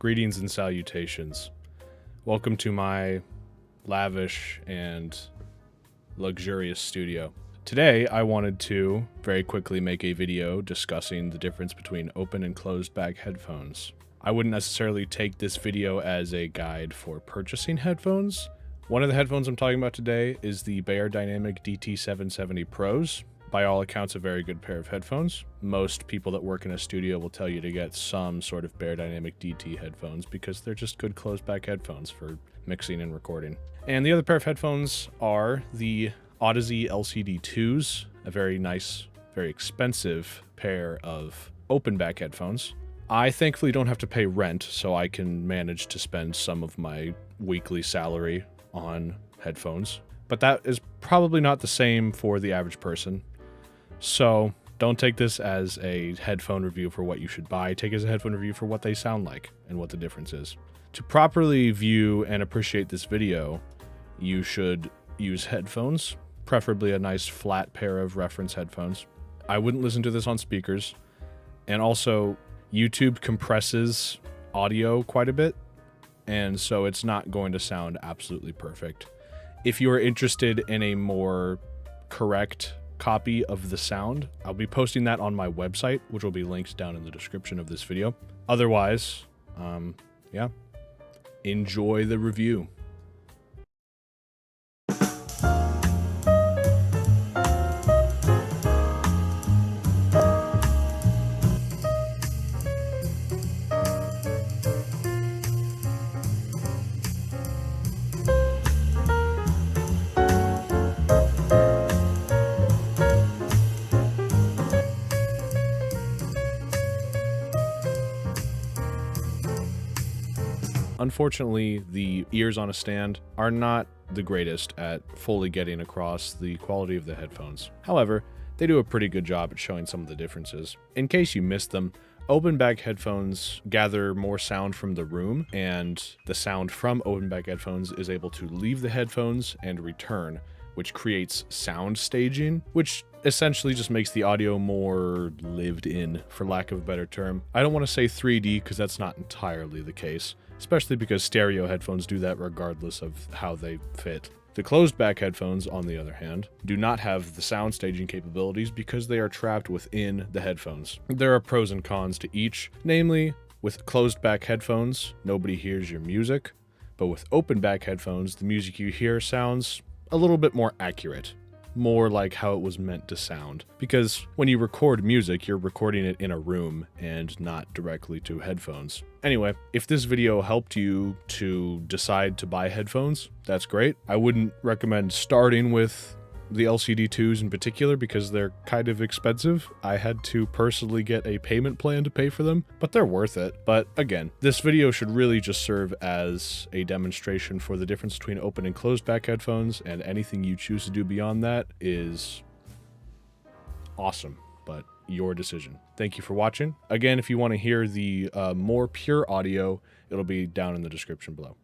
Greetings and salutations. Welcome to my lavish and luxurious studio. Today, I wanted to very quickly make a video discussing the difference between open and closed back headphones. I wouldn't necessarily take this video as a guide for purchasing headphones. One of the headphones I'm talking about today is the Beyerdynamic DT770 Pros. By all accounts, a very good pair of headphones. Most people that work in a studio will tell you to get some sort of Beyerdynamic DT headphones because they're just good closed back headphones for mixing and recording. And the other pair of headphones are the Odyssey LCD2s, a very nice, very expensive pair of open back headphones. I thankfully don't have to pay rent, so I can manage to spend some of my weekly salary on headphones. But that is probably not the same for the average person. So don't take this as a headphone review for what you should buy. Take it as a headphone review for what they sound like and what the difference is. To properly view and appreciate this video, you should use headphones, preferably a nice flat pair of reference headphones. I wouldn't listen to this on speakers. And also, YouTube compresses audio quite a bit, and so it's not going to sound absolutely perfect. If you are interested in a more correct copy of the sound, I'll be posting that on my website, which will be linked down in the description of this video. Otherwise, yeah, enjoy the review. Unfortunately, the ears on a stand are not the greatest at fully getting across the quality of the headphones. However, they do a pretty good job at showing some of the differences. In case you missed them, open back headphones gather more sound from the room, and the sound from open back headphones is able to leave the headphones and return, which creates sound staging, which essentially just makes the audio more lived in, for lack of a better term. I don't want to say 3D because that's not entirely the case, especially because stereo headphones do that regardless of how they fit. The closed back headphones, on the other hand, do not have the sound staging capabilities because they are trapped within the headphones. There are pros and cons to each, namely, with closed back headphones, nobody hears your music, but with open back headphones, the music you hear sounds a little bit more accurate, more like how it was meant to sound. Because when you record music, you're recording it in a room and not directly to headphones. Anyway, if this video helped you to decide to buy headphones, that's great. I wouldn't recommend starting with the LCD2s in particular because they're kind of expensive. I had to personally get a payment plan to pay for them, but they're worth it. But again, this video should really just serve as a demonstration for the difference between open and closed back headphones, and anything you choose to do beyond that is awesome, but your decision. Thank you for watching. Again, if you want to hear the more pure audio, it'll be down in the description below.